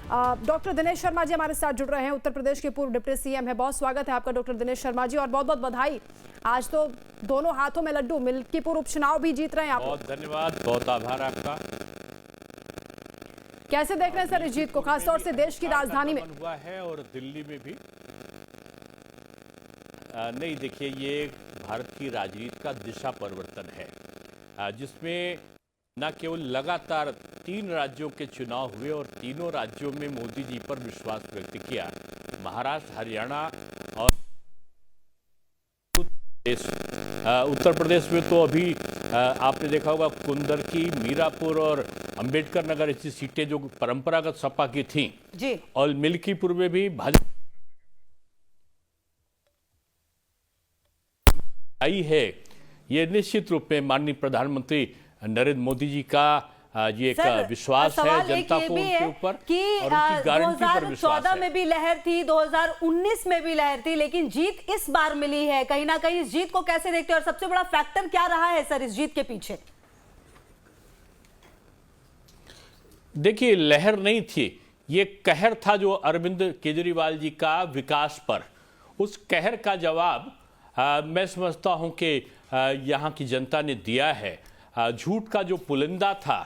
Doctor Dinesh Sharma ji हमारे साथ जुड़ रहे हैं, उत्तर प्रदेश के पूर्व डिप्टी सीएम है। बहुत स्वागत है आपका डॉक्टर दिनेश शर्मा जी, और बहुत बहुत बधाई। आज तो दोनों हाथों में लड्डू, मिल्कीपुर उपचुनाव भी जीत रहे हैं आप। बहुत धन्यवाद, बहुत आभार आपका। कैसे देख रहे हैं सर इस जीत को, खासतौर से देश की राजधानी में? हुआ है और दिल्ली में भी नहीं, देखिए ये भारत की राजनीति का दिशा परिवर्तन है, जिसमें न केवल लगातार 3 राज्यों के चुनाव हुए और तीनों राज्यों में मोदी जी पर विश्वास व्यक्त किया। महाराष्ट्र, हरियाणा और उत्तर प्रदेश में तो अभी आपने देखा होगा कुंदरकी, मीरापुर और अंबेडकर नगर ऐसी सीटें जो परंपरागत सपा की थीं जी, और मिल्कीपुर में भी भाजपा आई है। ये निश्चित रूप में माननीय प्रधानमंत्री नरेंद्र मोदी जी का ये एक विश्वास है जनता को उनके ऊपर, कि और उनकी गारंटी पर विश्वास है। 2014 में भी लहर थी, 2019 में भी लहर थी, लेकिन जीत इस बार मिली है। कहीं ना कहीं इस जीत को कैसे देखते हैं और सबसे बड़ा फैक्टर क्या रहा है सर इस जीत के पीछे? देखिए, लहर नहीं थी, ये कहर था जो अरविंद केजरीवाल जी का विकास पर। उस कहर का जवाब मैं समझता हूं कि यहाँ की जनता ने दिया है। झूठ का जो पुलिंदा था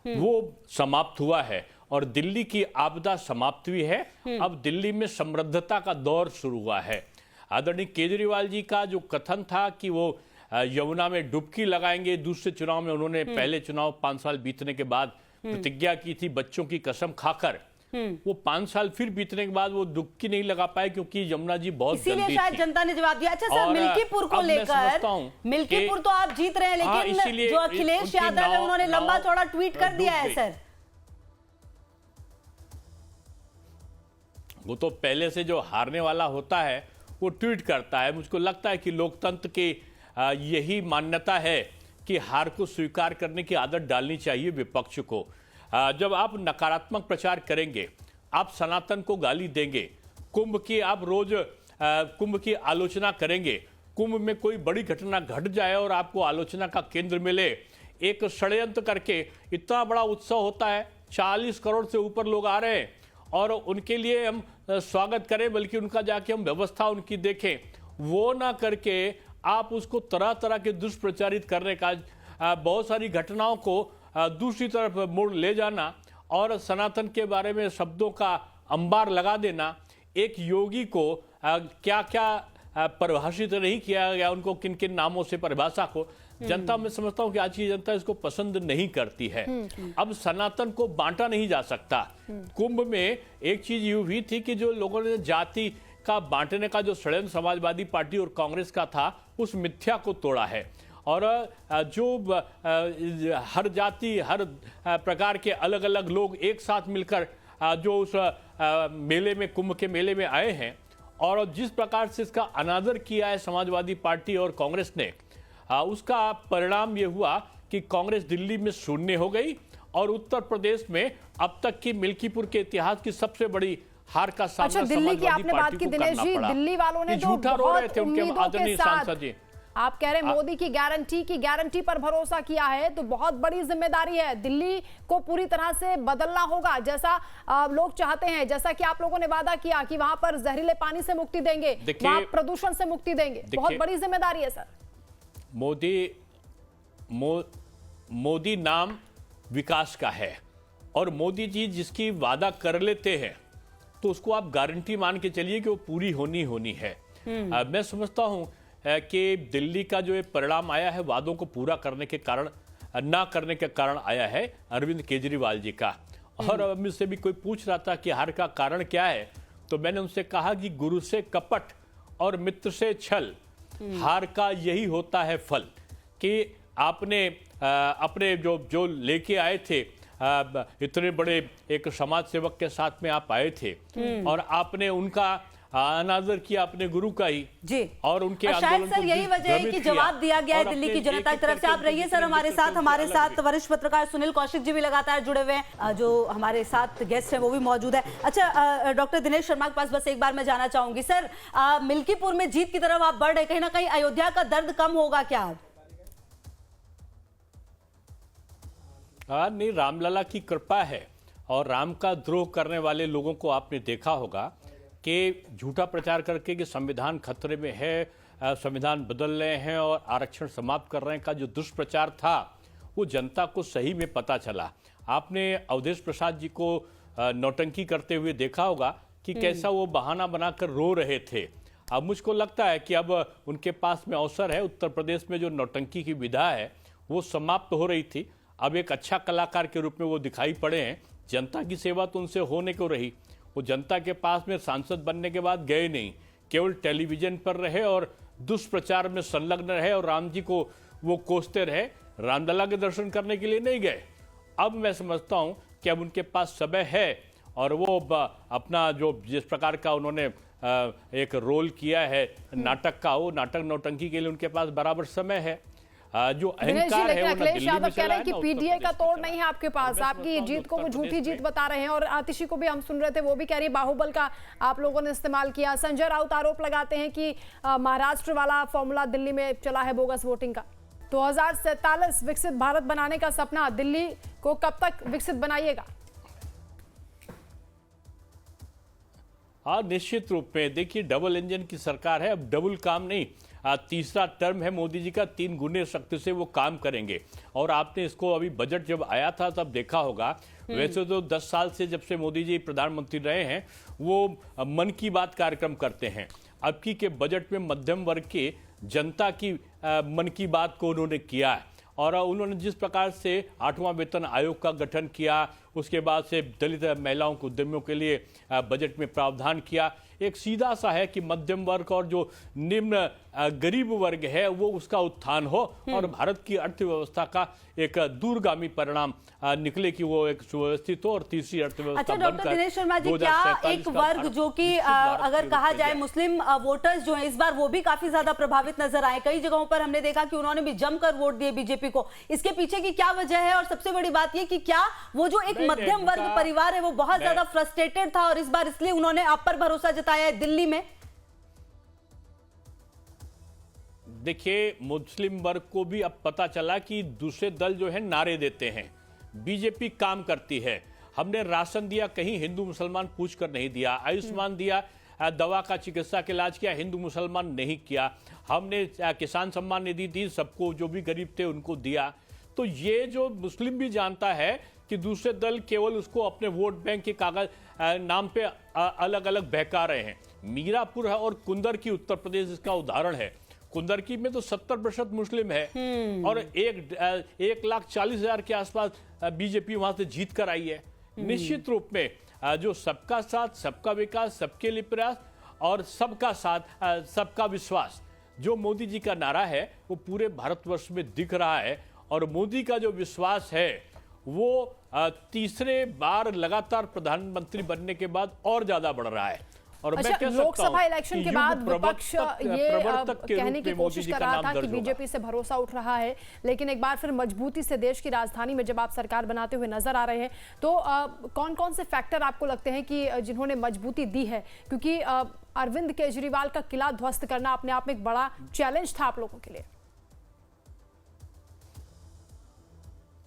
वो समाप्त हुआ है और दिल्ली की आपदा समाप्त हुई है। अब दिल्ली में समृद्धता का दौर शुरू हुआ है। आदरणीय केजरीवाल जी का जो कथन था कि वो यमुना में डुबकी लगाएंगे, दूसरे चुनाव में उन्होंने पहले चुनाव 5 साल बीतने के बाद प्रतिज्ञा की थी बच्चों की कसम खाकर, वो 5 साल फिर बीतने के बाद वो डुबकी नहीं लगा पाए क्योंकि यमुना जी बहुत गंदी थी। इसीलिए शायद जनता ने जवाब दिया। अच्छा सर, मिल्कीपुर को लेकर, मिल्कीपुर तो आप जीत रहे हैं, लेकिन जो अखिलेश यादव है उन्होंने लंबा चौड़ा ट्वीट कर दिया है सर। वो तो पहले से जो हारने वाला होता है वो ट्वीट करता है। मुझको लगता है कि लोकतंत्र की यही मान्यता है कि हार को स्वीकार करने की आदत डालनी चाहिए विपक्ष को। जब आप नकारात्मक प्रचार करेंगे, आप सनातन को गाली देंगे, कुंभ की आप रोज कुंभ की आलोचना करेंगे, कुंभ में कोई बड़ी घटना घट जाए और आपको आलोचना का केंद्र मिले, एक षड्यंत्र करके इतना बड़ा उत्सव होता है, 40 करोड़ से ऊपर लोग आ रहे हैं और उनके लिए हम स्वागत करें, बल्कि उनका जाके हम व्यवस्था उनकी देखें, वो ना करके आप उसको तरह तरह के दुष्प्रचारित करने का, बहुत सारी घटनाओं को दूसरी तरफ मोड़ ले जाना और सनातन के बारे में शब्दों का अंबार लगा देना। एक योगी को क्या क्या परिभाषित नहीं किया गया, उनको किन किन नामों से परिभाषा को जनता, मैं समझता हूं कि आज की जनता इसको पसंद नहीं करती है। अब सनातन को बांटा नहीं जा सकता। कुंभ में एक चीज यूं हुई थी कि जो लोगों ने जाति का बांटने का जो षड्यंत्र समाजवादी पार्टी और कांग्रेस का था, उस मिथ्या को तोड़ा है। और जो हर जाति, हर प्रकार के अलग अलग लोग एक साथ मिलकर जो उस मेले में, कुंभ के मेले में आए हैं, और जिस प्रकार से इसका अनादर किया है समाजवादी पार्टी और कांग्रेस ने, उसका परिणाम ये हुआ कि कांग्रेस दिल्ली में शून्य हो गई और उत्तर प्रदेश में अब तक की मिल्कीपुर के इतिहास की सबसे बड़ी हार का सामना दिल्ली की आपने बात की दिनेश जी, दिल्ली वालों ने तो बहुत उम्मीदों के साथ, आप कह रहे हैं मोदी की गारंटी पर भरोसा किया है, तो बहुत बड़ी जिम्मेदारी है। दिल्ली को पूरी तरह से बदलना होगा जैसा लोग चाहते हैं, जैसा कि आप लोगों ने वादा किया कि वहां पर जहरीले पानी से मुक्ति देंगे, वहां प्रदूषण से मुक्ति देंगे। बहुत बड़ी जिम्मेदारी है सर। मोदी नाम विकास का है और मोदी जी जिसकी वादा कर लेते हैं तो उसको आप गारंटी मान के चलिए कि वो पूरी होनी है। मैं समझता हूं कि दिल्ली का जो ये परिणाम आया है वादों को पूरा करने के कारण, ना करने के कारण आया है अरविंद केजरीवाल जी का। और अब मुझसे भी कोई पूछ रहा था कि हार का कारण क्या है, तो मैंने उनसे कहा कि गुरु से कपट और मित्र से छल, हार का यही होता है फल। कि आपने अपने जो लेके आए थे, इतने बड़े एक समाज सेवक के साथ में आप आए थे और आपने उनका अनादर किया, अपने गुरु का ही जी, और उनके शायद सर यही वजह है कि जवाब दिया गया है दिल्ली की जनता की तरफ से। आप रहिए सर हमारे साथ वरिष्ठ पत्रकार सुनील कौशिक जी भी लगातार जुड़े हुए हैं, जो हमारे साथ गेस्ट हैं वो भी मौजूद है। अच्छा डॉक्टर दिनेश शर्मा के पास बस एक बार मैं जाना चाहूंगी सर, मिल्कीपुर में जीत की तरफ आप बढ़ रहे, कहीं ना कहीं अयोध्या का दर्द कम होगा क्या? नहीं, रामलला की कृपा है और राम का द्रोह करने वाले लोगों को आपने देखा होगा कि झूठा प्रचार करके कि संविधान खतरे में है, संविधान बदल रहे हैं और आरक्षण समाप्त कर रहे हैं का जो दुष्प्रचार था वो जनता को सही में पता चला। आपने अवधेश प्रसाद जी को नौटंकी करते हुए देखा होगा कि कैसा वो बहाना बनाकर रो रहे थे। अब मुझको लगता है कि अब उनके पास में अवसर है, उत्तर प्रदेश में जो नौटंकी की विधा है वो समाप्त हो रही थी, अब एक अच्छा कलाकार के रूप में वो दिखाई पड़े हैं। जनता की सेवा तो उनसे होने को रही, वो जनता के पास में सांसद बनने के बाद गए नहीं, केवल टेलीविजन पर रहे और दुष्प्रचार में संलग्न रहे और राम जी को वो कोसते रहे, रामलला के दर्शन करने के लिए नहीं गए। अब मैं समझता हूं कि अब उनके पास समय है और वो अपना जो जिस प्रकार का उन्होंने एक रोल किया है नाटक का, वो नाटक नौटंकी के लिए उनके पास बराबर समय है। जो अहंकार है वो ना दिल्ली में कह रहे हैं कि ना पीडीए का तोड़ नहीं है आपके पास, आपकी जीत को वो झूठी जीत बता रहे हैं। और आतिशी को भी हम सुन रहे थे, वो भी कह रही है बाहुबल का आप लोगों ने इस्तेमाल किया। संजय राउत आरोप लगाते हैं कि महाराष्ट्र वाला फॉर्मूला दिल्ली में चला है बोगस वोटिंग का। 2047 विकसित भारत बनाने का सपना दिल्ली को कब तक विकसित बनाइएगा? हाँ, निश्चित रूप में देखिए, डबल इंजन की सरकार है, अब डबल काम नहीं, तीसरा टर्म है मोदी जी का, 3 गुने शक्ति से वो काम करेंगे। और आपने इसको अभी बजट जब आया था तब देखा होगा, वैसे तो 10 साल से जब से मोदी जी प्रधानमंत्री रहे हैं वो मन की बात कार्यक्रम करते हैं। अब की के बजट में मध्यम वर्ग के जनता की मन की बात को उन्होंने किया है और उन्होंने जिस प्रकार से 8वां वेतन आयोग का गठन किया, उसके बाद से दलित महिलाओं को उद्यमियों के लिए बजट में प्रावधान किया, एक सीधा सा है कि मध्यम वर्ग और जो निम्न गरीब वर्ग है वो उसका उत्थान हो और भारत की अर्थव्यवस्था का एक दूरगामी परिणाम निकले कि वो एक सुव्यवस्थित हो और तीसरी अर्थव्यवस्था बनकर। डॉक्टर दिनेश शर्मा जी, क्या एक वर्ग जो कि अगर कहा जाए मुस्लिम वोटर्स जो है इस बार वो भी काफी ज्यादा प्रभावित नजर आए, कई जगहों पर हमने देखा कि उन्होंने भी जमकर वोट दिए बीजेपी को, इसके पीछे की क्या वजह है? और सबसे बड़ी बात ये कि क्या वो जो एक मध्यम वर्ग परिवार है वो बहुत ज्यादा फ्रस्ट्रेटेड था और इस बार इसलिए उन्होंने आप पर भरोसा जताया है दिल्ली में? देखिए, मुस्लिम वर्ग को भी अब पता चला कि दूसरे दल जो है नारे देते हैं, बीजेपी काम करती है। हमने राशन दिया, कहीं हिंदू मुसलमान पूछ कर नहीं दिया, आयुष्मान दिया, दवा का चिकित्सा का इलाज किया, हिंदू मुसलमान नहीं किया, हमने किसान सम्मान निधि दी, सबको जो भी गरीब थे उनको दिया। तो ये जो मुस्लिम भी जानता है कि दूसरे दल केवल उसको अपने वोट बैंक के कागज नाम पे अलग अलग बहका रहे हैं। मीरापुर है और कुंदर की उत्तर प्रदेश इसका उदाहरण है। कुंदर की में तो 70% मुस्लिम है और 1,40,000 के आसपास बीजेपी वहां से जीत कर आई है। निश्चित रूप में जो सबका साथ, सबका विकास, सबके लिए प्रयास और सबका साथ सबका विश्वास जो मोदी जी का नारा है वो पूरे भारतवर्ष में दिख रहा है और मोदी का जो विश्वास है वो तीसरे बार लगातार प्रधानमंत्री बनने के बाद और ज्यादा बढ़ रहा है। और अच्छा, मैं कह लोकसभा इलेक्शन के बाद विपक्ष ये कहने की कोशिश कर रहा था कि बीजेपी से भरोसा उठ रहा है, लेकिन एक बार फिर मजबूती से देश की राजधानी में जब आप सरकार बनाते हुए नजर आ रहे हैं तो कौन कौन से फैक्टर आपको लगते हैं कि जिन्होंने मजबूती दी है? क्योंकि अरविंद केजरीवाल का किला ध्वस्त करना अपने आप में एक बड़ा चैलेंज था आप लोगों के लिए।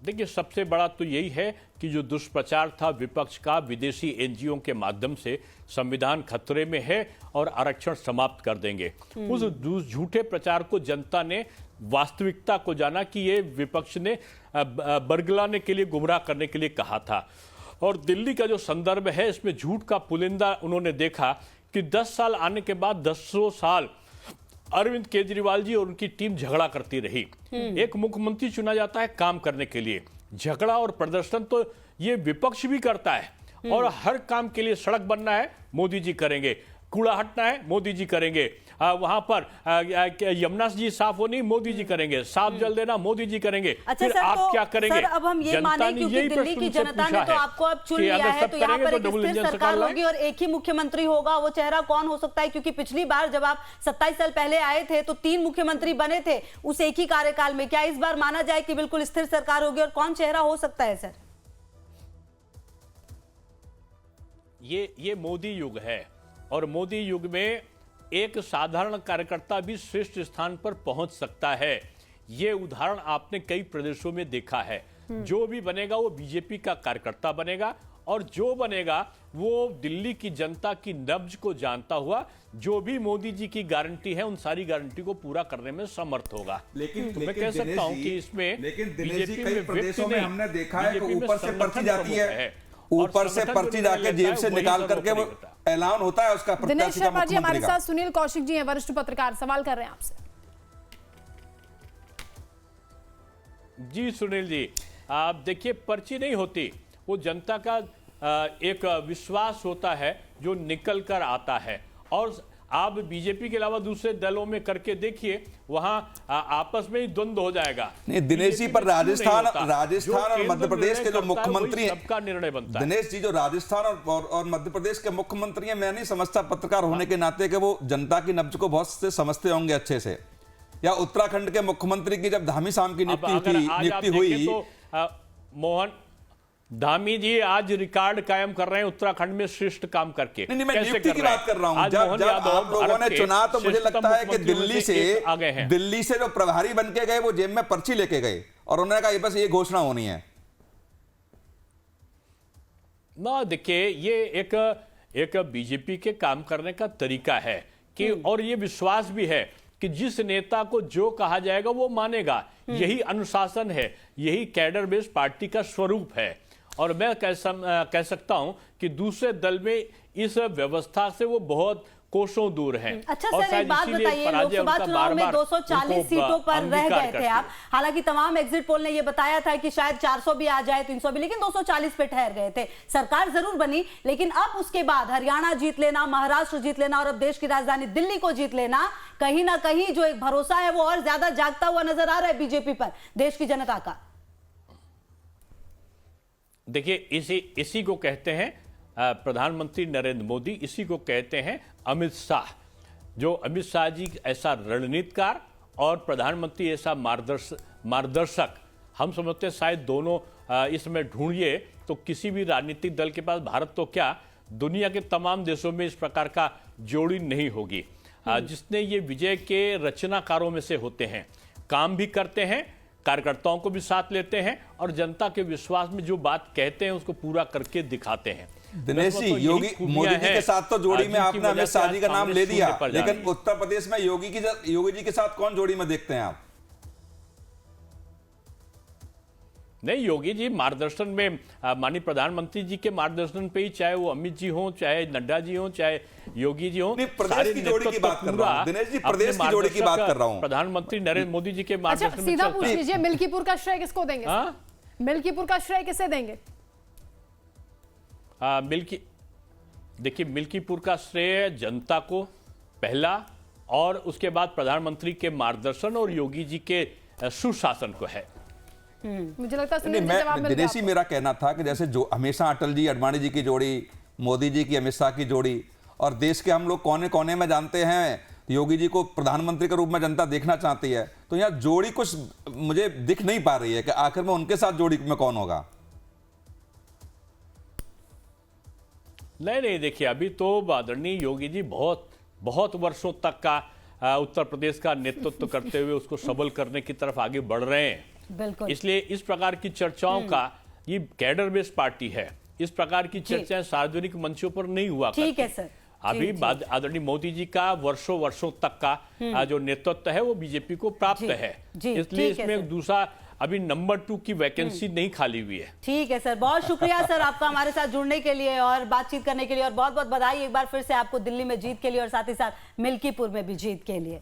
देखिए, सबसे बड़ा तो यही है कि जो दुष्प्रचार था विपक्ष का विदेशी एनजीओ के माध्यम से संविधान खतरे में है और आरक्षण समाप्त कर देंगे, उस झूठे प्रचार को जनता ने वास्तविकता को जाना कि ये विपक्ष ने बरगलाने के लिए, गुमराह करने के लिए कहा था। और दिल्ली का जो संदर्भ है इसमें झूठ का पुलिंदा उन्होंने देखा कि 10 साल आने के बाद 10 साल अरविंद केजरीवाल जी और उनकी टीम झगड़ा करती रही। एक मुख्यमंत्री चुना जाता है काम करने के लिए, झगड़ा और प्रदर्शन तो ये विपक्ष भी करता है और हर काम के लिए सड़क बनना है मोदी जी करेंगे, कूड़ा हटना है मोदी जी करेंगे, वहां पर यमुना जी साफ होनी मोदी जी करेंगे, साफ जल देना मोदी जी करेंगे। अच्छा फिर सर, आप तो क्या करेंगे? सर, अब हम ये माने क्योंकि दिल्ली की जनता ने तो आपको अब चुन लिया है तो यहाँ पर एक स्थिर सरकार होगी और एक ही मुख्यमंत्री होगा। वो चेहरा कौन हो सकता है? क्योंकि पिछली बार जब आप 27 साल पहले आए थे तो 3 मुख्यमंत्री बने थे उस एक ही कार्यकाल में। क्या इस बार माना जाए कि बिल्कुल स्थिर सरकार होगी और कौन चेहरा हो सकता है सर? ये मोदी युग है और मोदी युग में एक साधारण कार्यकर्ता भी श्रेष्ठ स्थान पर पहुंच सकता है। ये उदाहरण आपने कई प्रदेशों में देखा है। जो भी बनेगा वो बीजेपी का कार्यकर्ता बनेगा और जो बनेगा वो दिल्ली की जनता की नब्ज को जानता हुआ जो भी मोदी जी की गारंटी है उन सारी गारंटी को पूरा करने में समर्थ होगा। लेकिन तो मैं कह सकता हूं कि इसमें लेकिन दिनेश जी बीजेपी कई में प्रदेशों में हमने देखा है कि बीजेपी में ऊपर से पर्ची संगठन जाती प्रमुख है, और ऊपर से संगठन पर्ची जो जाके निर्णय जेब लेता से है, वही निकाल सर्वोपरि करके वो होता है। ऐलान होता है उसका दिनेश प्रत्याशी का शर्मा जी हमारे मुख्यमंत्री साथ का। सुनील कौशिक जी हैं, वरिष्ठ पत्रकार, सवाल कर रहे हैं आपसे। जी सुनील जी, आप देखिए पर्ची नहीं होती, वो जनता का एक विश्वास होता है जो निकल कर आता है। और आप बीजेपी के अलावा दूसरे दलों में करके देखिए, वहां आपस में ही द्वंद्व हो जाएगा। नहीं दिनेश जी, पर राजस्थान और मध्य प्रदेश के जो मुख्यमंत्री हैं, सबका निर्णय बनता है। दिनेश जी जो राजस्थान और मध्य प्रदेश के मुख्यमंत्री हैं, मैं नहीं समझता पत्रकार होने के नाते कि वो जनता की नब्ज को बहुत से समझते होंगे अच्छे से। या उत्तराखंड के मुख्यमंत्री की जब धामी साहब की नियुक्ति हुई तो मोहन धामी जी आज रिकॉर्ड कायम कर रहे हैं उत्तराखंड में श्रेष्ठ काम करके। नहीं, मैं नियुक्ति की बात कर रहा हूं। जब आप लोगों ने चुना तो मुझे लगता है कि दिल्ली से जो प्रभारी बन के गए वो जेब में पर्ची लेके गए और उन्होंने कहा बस ये घोषणा होनी है ना। देखिए ये एक बीजेपी के काम करने का तरीका है कि, और ये विश्वास भी है कि जिस नेता को जो कहा जाएगा वो मानेगा। यही अनुशासन है, यही कैडर बेस्ड पार्टी का स्वरूप है। और मैं कह सकता हूं कि दूसरे दल में इस व्यवस्था से वो बहुत कोसों दूर हैं। अच्छा सर, एक बात बताइए, लोकसभा चुनाव में 240 सीटों पर रह गए थे आप। हालांकि तमाम एग्जिट पोल ने यह बताया था कि शायद 400 भी आ जाए, 300 भी, लेकिन 240 पे ठहर गए थे। सरकार जरूर बनी, लेकिन अब उसके बाद हरियाणा जीत लेना, महाराष्ट्र जीत लेना और अब देश की राजधानी दिल्ली को जीत लेना, कहीं ना कहीं जो एक भरोसा है वो और ज्यादा जागता हुआ नजर आ रहा है बीजेपी पर, देश की जनता का। देखिए इसी को कहते हैं प्रधानमंत्री नरेंद्र मोदी, इसी को कहते हैं अमित शाह। जो अमित शाह जी ऐसा रणनीतिकार और प्रधानमंत्री ऐसा मार्गदर्शक, हम समझते हैं शायद दोनों इसमें ढूंढिए तो किसी भी राजनीतिक दल के पास, भारत तो क्या दुनिया के तमाम देशों में इस प्रकार का जोड़ी नहीं होगी। जिसने ये विजय के रचनाकारों में से होते हैं, काम भी करते हैं, कार्यकर्ताओं को भी साथ लेते हैं और जनता के विश्वास में जो बात कहते हैं उसको पूरा करके दिखाते हैं। दिनेश जी, योगी मोदी जी के साथ तो जोड़ी में आपने अमित शाह जी का नाम ले दिया, लेकिन उत्तर प्रदेश में योगी जी के साथ कौन जोड़ी में देखते हैं आप? नहीं, योगी जी मार्गदर्शन में, माननीय प्रधानमंत्री जी के मार्गदर्शन पे ही, चाहे वो अमित जी हों, चाहे नड्डा जी हों, चाहे योगी जी हों, प्रदेश की जोड़ी की बात कर रहा हूं। दिनेश जी, प्रदेश की जोड़ी की बात कर रहा हूं। प्रधानमंत्री नरेंद्र मोदी जी के मार्गदर्शन में सीधा पूछ लीजिए, मिल्कीपुर का श्रेय किसको देंगे? मिल्कीपुर का श्रेय किसे देंगे? देखिए मिल्कीपुर का श्रेय जनता को पहला, और उसके बाद प्रधानमंत्री के मार्गदर्शन और योगी जी के सुशासन को है। मुझे लगता है दिनेश जी, मेरा कहना था कि जैसे जो हमेशा अटल जी आडवाणी जी की जोड़ी, मोदी जी की अमित शाह की जोड़ी, और देश के हम लोग कोने कोने में जानते हैं योगी जी को प्रधानमंत्री के रूप में जनता देखना चाहती है, तो यहाँ जोड़ी कुछ मुझे दिख नहीं पा रही है कि आखिर में उनके साथ जोड़ी में कौन होगा। नहीं, देखिए अभी तो आदरणीय योगी जी बहुत वर्षों तक का उत्तर प्रदेश का नेतृत्व करते हुए उसको सबल करने की तरफ आगे बढ़ रहे हैं। बिल्कुल। इसलिए इस प्रकार की चर्चाओं का, ये कैडर बेस्ड पार्टी है, इस प्रकार की चर्चाएं सार्वजनिक मंचों पर नहीं हुआ। ठीक है सर। अभी आदरणीय मोदी जी का वर्षों तक का जो नेतृत्व है वो बीजेपी को प्राप्त है, इसलिए इसमें दूसरा अभी नंबर 2 की वैकेंसी नहीं खाली हुई है। ठीक है सर, बहुत शुक्रिया सर आपका हमारे साथ जुड़ने के लिए और बातचीत करने के लिए, और बहुत बहुत बधाई एक बार फिर से आपको दिल्ली में जीत के लिए और साथ ही साथ मिल्कीपुर में भी जीत के लिए।